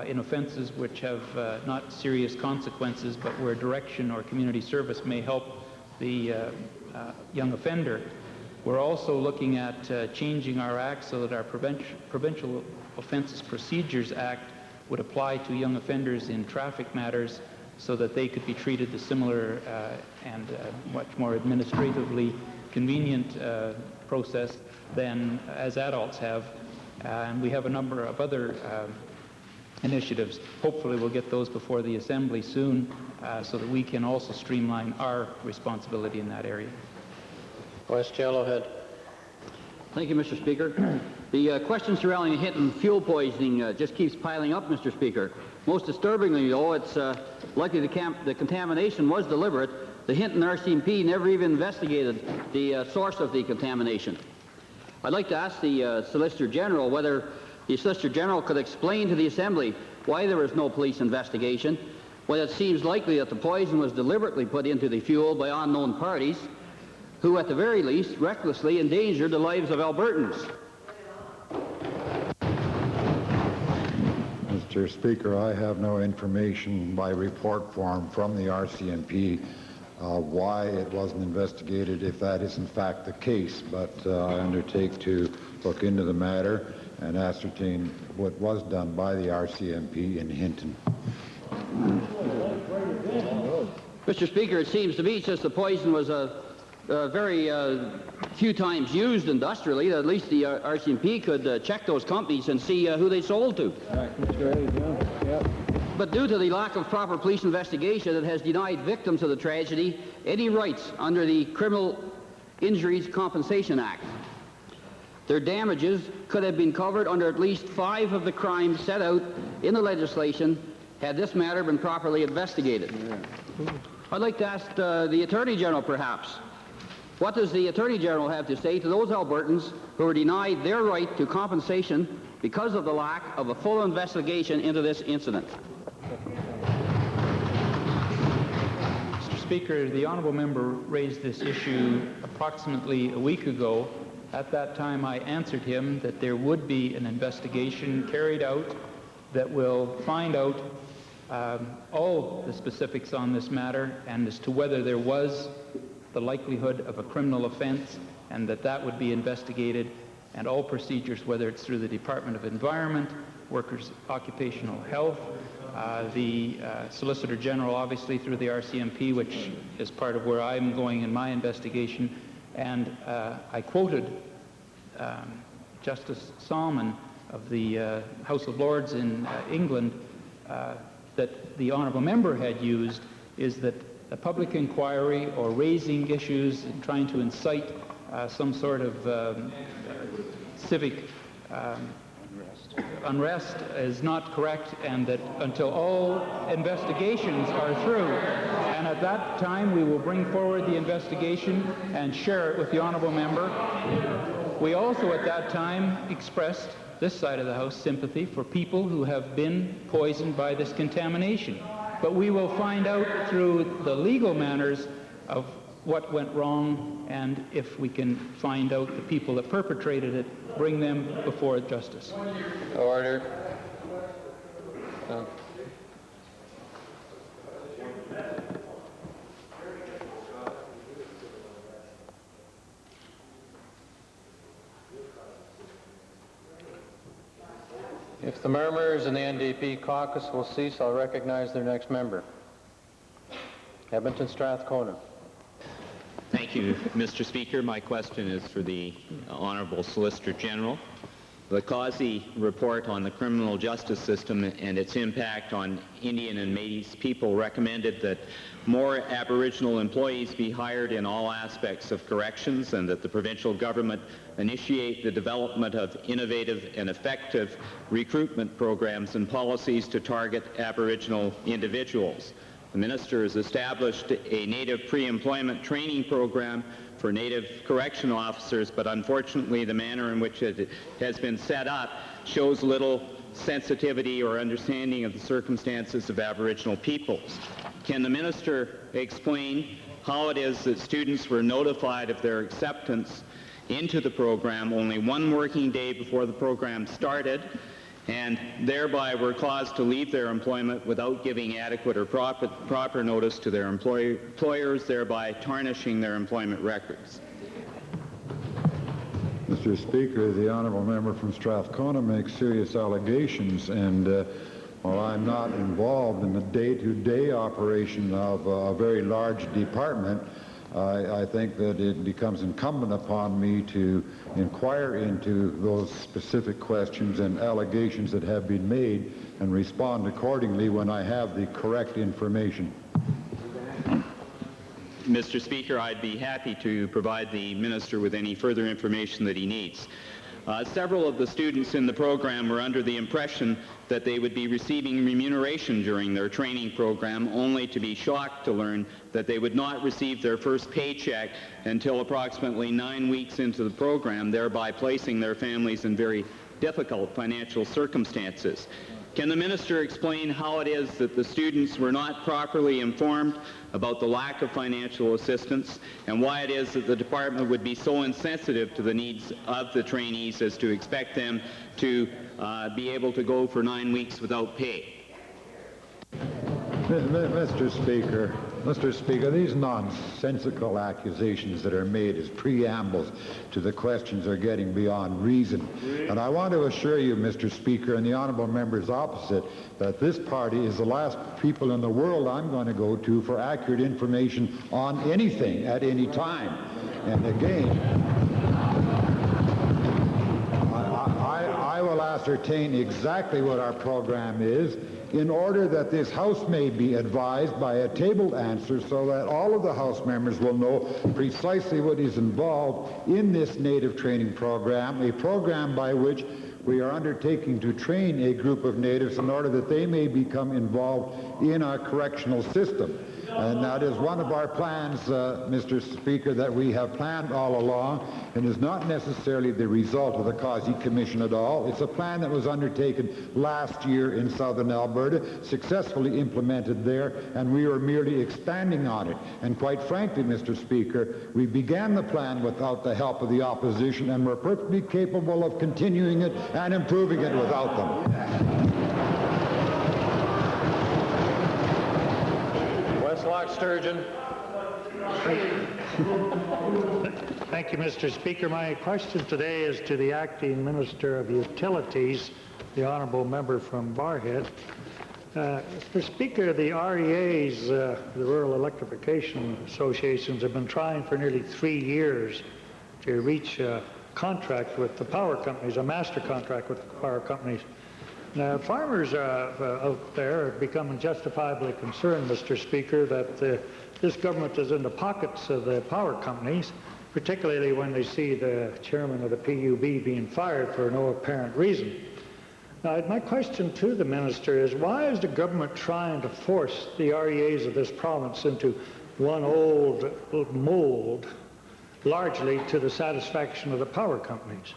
in offenses which have not serious consequences, but where direction or community service may help the young offender. We're also looking at changing our act so that our Provincial Offences Procedures Act would apply to young offenders in traffic matters so that they could be treated the similar and much more administratively convenient process than as adults have. And we have a number of other initiatives. Hopefully we'll get those before the Assembly soon so that we can also streamline our responsibility in that area. West Yellowhead. Thank you, Mr. Speaker. The question surrounding Hinton fuel poisoning just keeps piling up, Mr. Speaker. Most disturbingly, though, it's likely the contamination was deliberate. The Hinton RCMP never even investigated the source of the contamination. I'd like to ask the Solicitor General whether the Solicitor General could explain to the Assembly why there was no police investigation, when it seems likely that the poison was deliberately put into the fuel by unknown parties, who at the very least recklessly endangered the lives of Albertans. Mr. Speaker, I have no information by report form from the RCMP why it wasn't investigated, if that is in fact the case, but I undertake to look into the matter and ascertain what was done by the RCMP in Hinton. Mr. Speaker, it seems to me since the poison was very few times used industrially, at least the RCMP could check those companies and see who they sold to. But due to the lack of proper police investigation, it has denied victims of the tragedy any rights under the Criminal Injuries Compensation Act. Their damages could have been covered under at least 5 of the crimes set out in the legislation had this matter been properly investigated. I'd like to ask the Attorney General, perhaps, what does the Attorney General have to say to those Albertans who were denied their right to compensation because of the lack of a full investigation into this incident? Mr. Speaker, the honourable member raised this issue approximately a week ago. At that time, I answered him that there would be an investigation carried out that will find out all the specifics on this matter and as to whether there was the likelihood of a criminal offense, and that would be investigated, and all procedures, whether it's through the Department of Environment, Workers' Occupational Health, the Solicitor General, obviously, through the RCMP, which is part of where I'm going in my investigation. And I quoted Justice Salmon of the House of Lords in England that the honourable member had used, is that a public inquiry or raising issues and trying to incite some sort of civic unrest is not correct, and that until all investigations are through, and at that time we will bring forward the investigation and share it with the honourable member. We also at that time expressed, this side of the House, sympathy for people who have been poisoned by this contamination. But we will find out through the legal manners of what went wrong, and if we can find out the people that perpetrated it, bring them before justice. Order. If the murmurs in the NDP caucus will cease, I'll recognize their next member. Edmonton Strathcona. Thank you, Mr. Speaker. My question is for the Honourable Solicitor General. the Causey report on the criminal justice system and its impact on Indian and Métis people recommended that more Aboriginal employees be hired in all aspects of corrections, and that the provincial government initiate the development of innovative and effective recruitment programs and policies to target Aboriginal individuals. The minister has established a Native pre-employment training program for Native correctional officers, but unfortunately the manner in which it has been set up shows little sensitivity or understanding of the circumstances of Aboriginal peoples. Can the minister explain how it is that students were notified of their acceptance into the program only one working day before the program started, and thereby were caused to leave their employment without giving adequate or proper notice to their employers, thereby tarnishing their employment records? Mr. Speaker, the honourable member from Strathcona makes serious allegations, and while I'm not involved in the day-to-day operation of a very large department, I think that it becomes incumbent upon me to inquire into those specific questions and allegations that have been made and respond accordingly when I have the correct information. Mr. Speaker, I'd be happy to provide the minister with any further information that he needs. Several of the students in the program were under the impression that they would be receiving remuneration during their training program, only to be shocked to learn that they would not receive their first paycheck until approximately 9 weeks into the program, thereby placing their families in very difficult financial circumstances. Can the minister explain how it is that the students were not properly informed about the lack of financial assistance, and why it is that the department would be so insensitive to the needs of the trainees as to expect them to be able to go for 9 weeks without pay? Mr. Speaker, these nonsensical accusations that are made as preambles to the questions are getting beyond reason. And I want to assure you, Mr. Speaker, and the honourable members opposite, that this party is the last people in the world I'm going to go to for accurate information on anything at any time. And again, I will ascertain exactly what our program is in order that this House may be advised by a tabled answer, so that all of the House members will know precisely what is involved in this Native training program, a program by which we are undertaking to train a group of Natives in order that they may become involved in our correctional system. And that is one of our plans, Mr. Speaker, that we have planned all along, and is not necessarily the result of the Causey Commission at all. It's a plan that was undertaken last year in southern Alberta, successfully implemented there, and we are merely expanding on it. And quite frankly, Mr. Speaker, we began the plan without the help of the opposition, and we're perfectly capable of continuing it and improving it without them. Sturgeon. Thank you, Mr. Speaker. My question today is to the Acting Minister of Utilities, the Honourable Member from Barhead. Mr. Speaker, the REAs, the Rural Electrification Associations, have been trying for nearly 3 years to reach a contract with the power companies, a master contract with the power companies. Now, farmers out there are becoming justifiably concerned, Mr. Speaker, that this government is in the pockets of the power companies, particularly when they see the chairman of the PUB being fired for no apparent reason. Now, my question to the minister is, why is the government trying to force the REAs of this province into one old mold, largely to the satisfaction of the power companies?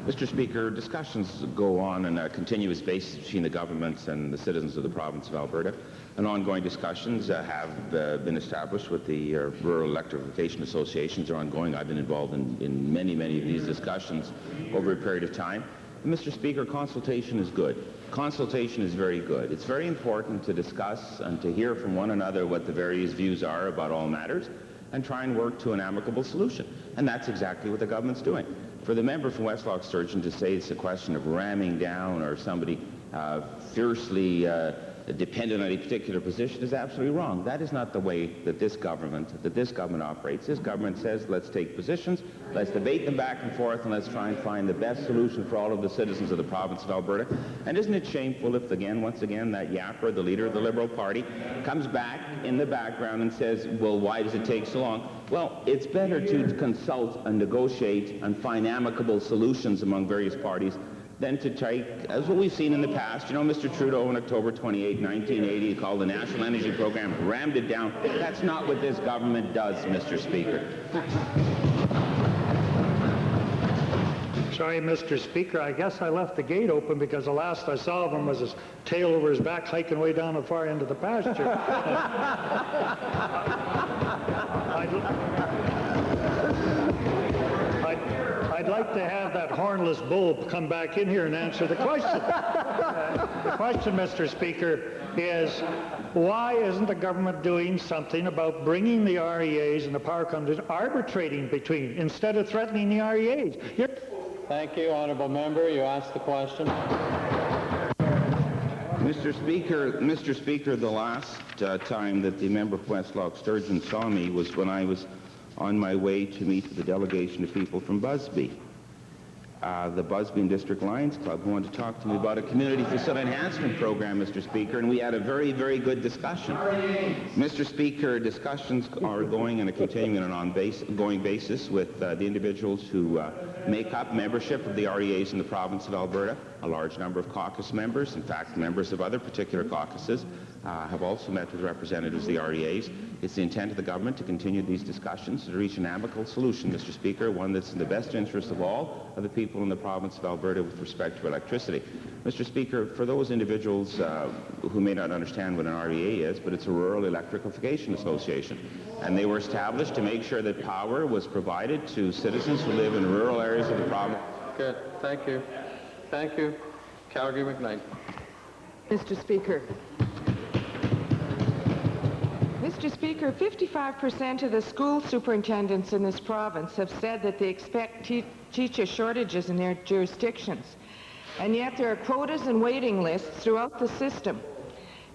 Mr. Speaker, discussions go on a continuous basis between the governments and the citizens of the province of Alberta, and ongoing discussions have been established with the Rural Electrification Associations. Are ongoing. I've been involved in many of these discussions over a period of time. And Mr. Speaker, consultation is good. Consultation is very good. It's very important to discuss and to hear from one another what the various views are about all matters, and try and work to an amicable solution. And that's exactly what the government's doing. For the member from West Loch Sturgeon to say it's a question of ramming down or somebody fiercely dependent on a particular position is absolutely wrong. That is not the way that this government operates. This government says, let's take positions, let's debate them back and forth, and let's try and find the best solution for all of the citizens of the province of Alberta. And isn't it shameful if, once again, that yapper, the leader of the Liberal Party, comes back in the background and says, well, why does it take so long? Well, it's better to consult and negotiate and find amicable solutions among various parties than to take, as what we've seen in the past. You know, Mr. Trudeau on October 28, 1980, called the National Energy Program, rammed it down. That's not what this government does, Mr. Speaker. Sorry, Mr. Speaker, I guess I left the gate open because the last I saw of him was his tail over his back hiking way down the far end of the pasture. I'd like to have that hornless bull come back in here and answer the question. The question, Mr. Speaker, is why isn't the government doing something about bringing the REAs and the power companies arbitrating between instead of threatening the REAs? Thank you, honourable member. You asked the question. Mr. Speaker, the last time that the member for West Loch Sturgeon saw me was when I was on my way to meet with a delegation of people from Busby, the Busby and District Lions Club, who wanted to talk to me about a community facility enhancement program, Mr. Speaker, and we had a very, very good discussion. Mr. Speaker, discussions are going and are continuing on an ongoing basis with the individuals who make up membership of the REAs in the province of Alberta. A large number of caucus members, in fact, members of other particular caucuses, have also met with representatives of the REAs. It's the intent of the government to continue these discussions to reach an amicable solution, Mr. Speaker, one that's in the best interest of all of the people in the province of Alberta with respect to electricity. Mr. Speaker, for those individuals who may not understand what an REA is, but it's a Rural Electrification Association, and they were established to make sure that power was provided to citizens who live in rural areas of the province. Good. Thank you. Thank you. Calgary McKnight. Mr. Speaker. Mr. Speaker, 55% of the school superintendents in this province have said that they expect teacher shortages in their jurisdictions. And yet there are quotas and waiting lists throughout the system,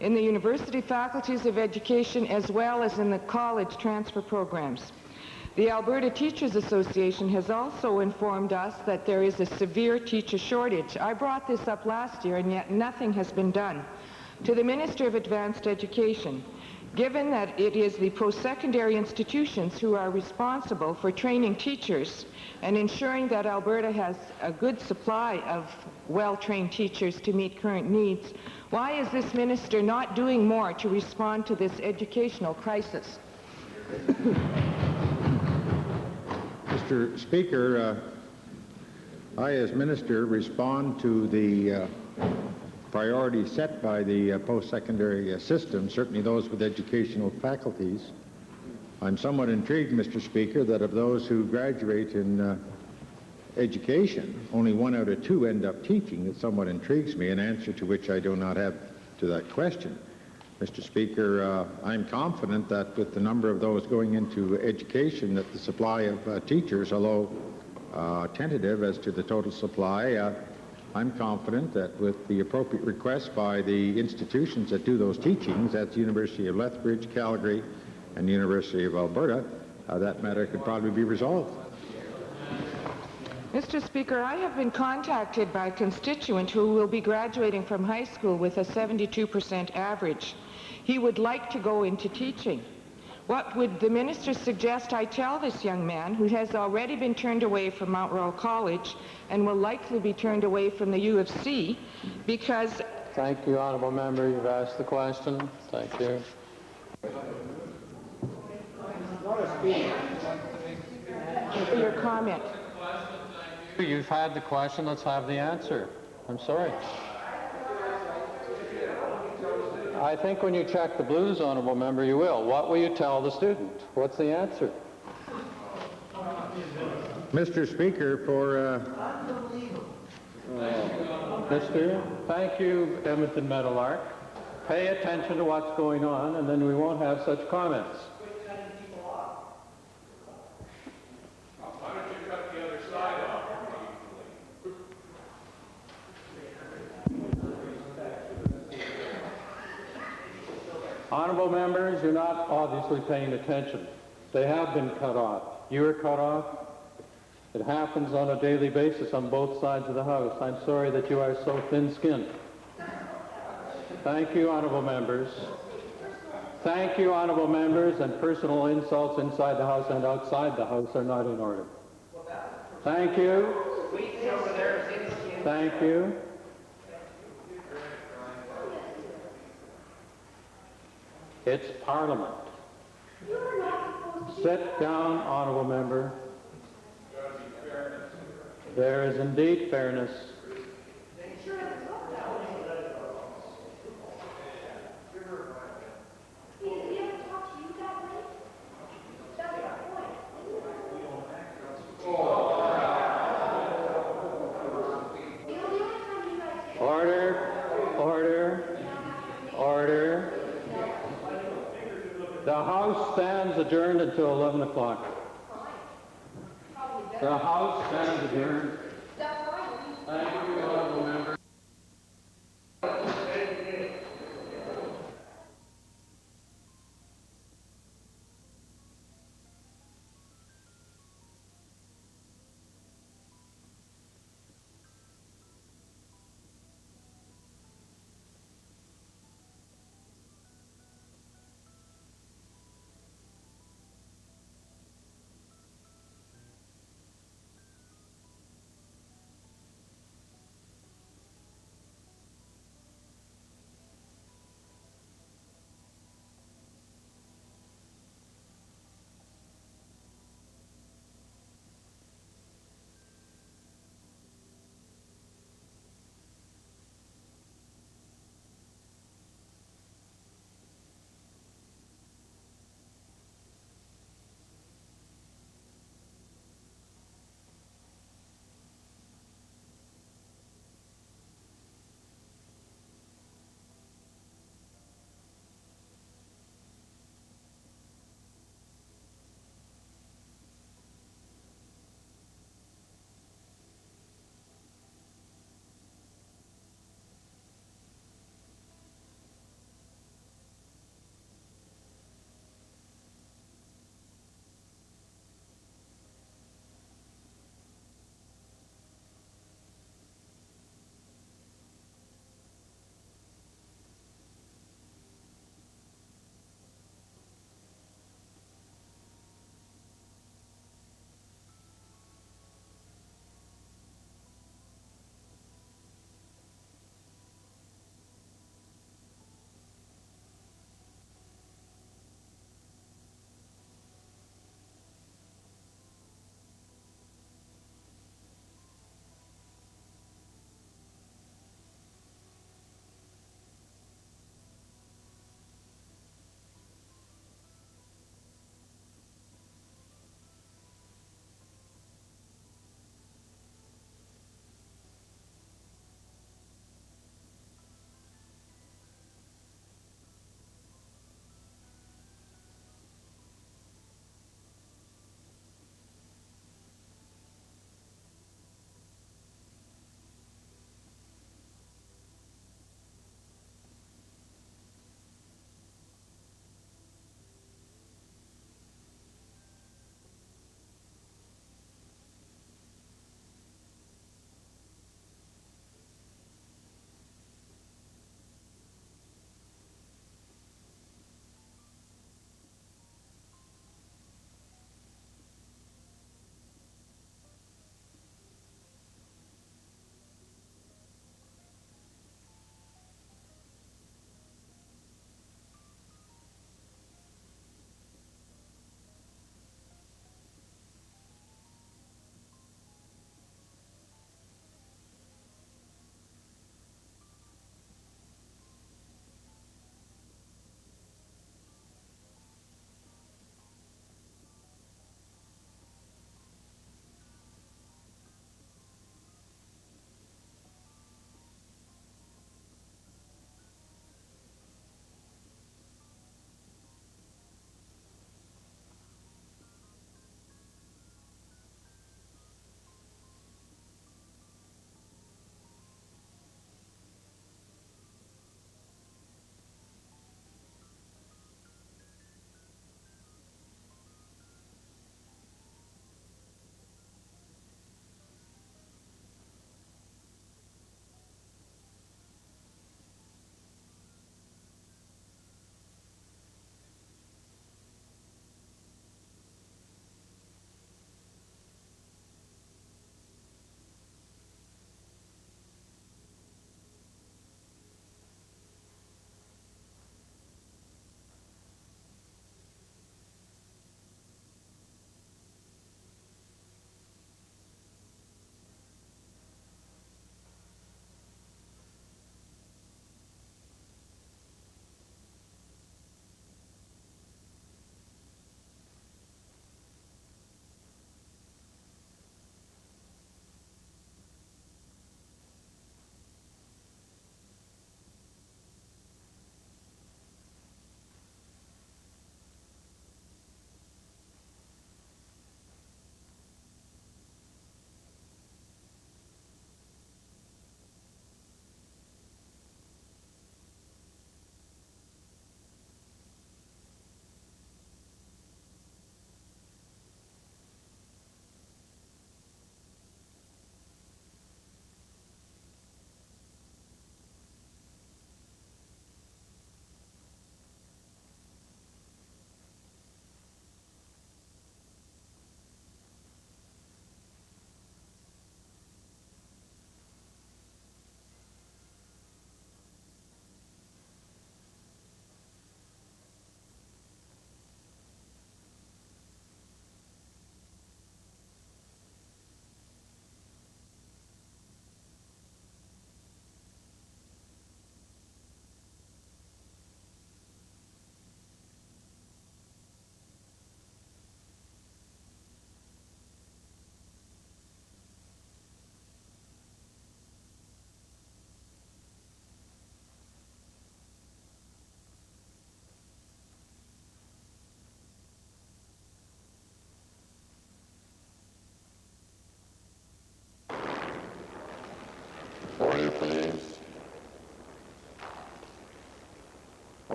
in the university faculties of education as well as in the college transfer programs. The Alberta Teachers Association has also informed us that there is a severe teacher shortage. I brought this up last year, and yet nothing has been done. To the Minister of Advanced Education, given that it is the post-secondary institutions who are responsible for training teachers and ensuring that Alberta has a good supply of well-trained teachers to meet current needs, why is this minister not doing more to respond to this educational crisis? Mr. Speaker, I, as Minister, respond to the priorities set by the post-secondary system, certainly those with educational faculties. I'm somewhat intrigued, Mr. Speaker, that of those who graduate in education, only 1 out of 2 end up teaching. It somewhat intrigues me, an answer to which I do not have to that question. Mr. Speaker, I'm confident that with the number of those going into education, that the supply of teachers, although tentative as to the total supply, I'm confident that with the appropriate requests by the institutions that do those teachings, that's the University of Lethbridge, Calgary, and the University of Alberta, that matter could probably be resolved. Mr. Speaker, I have been contacted by a constituent who will be graduating from high school with a 72% average. He would like to go into teaching. What would the minister suggest I tell this young man who has already been turned away from Mount Royal College and will likely be turned away from the U of C because... Thank you, honourable member. You've asked the question. Thank you. For your comment. You've had the question. Let's have the answer. I'm sorry. I think when you check the blues, honourable member, you will. What will you tell the student? What's the answer? Mr. Speaker, for... Mister, thank you, Edmonton Meadowlark. Pay attention to what's going on, and then we won't have such comments. Why don't you cut the other side off? Honorable members, you're not obviously paying attention. They have been cut off. You were cut off. It happens on a daily basis on both sides of the House. I'm sorry that you are so thin-skinned. Thank you, honorable members. Thank you, honorable members, and personal insults inside the House and outside the House are not in order. Thank you. Thank you. It's Parliament. Sit down, honorable member. There is indeed fairness. Order, order, order. The House stands adjourned until 11 o'clock. The House stands adjourned. Thank you, honorable member.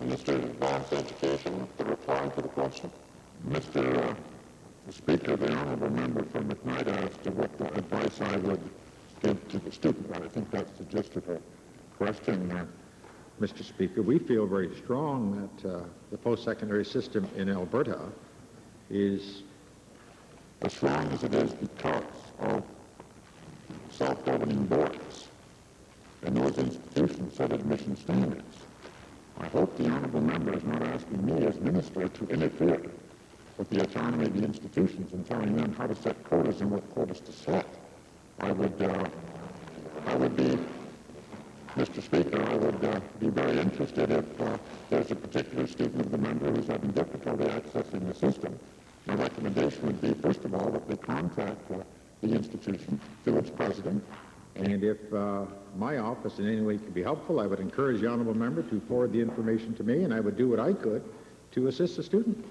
Minister of Advanced Education, the reply to the question. Mr. Speaker, the honourable member from McKnight asked what advice I would give to the student. I think that's the gist of her question. Mr. Speaker, we feel very strong that the post-secondary system in Alberta is as strong as it is because of self-governing boards, and those institutions set admission standards. I hope the honourable member is not asking me as minister to interfere with the autonomy of the institutions and telling them how to set quotas and what quotas to set. I would be, Mr. Speaker, I would be very interested if there's a particular student of the member who's having difficulty accessing the system. My recommendation would be, first of all, that they contact the institution through its president. And if my office in any way can be helpful, I would encourage the honourable member to forward the information to me, and I would do what I could to assist the student.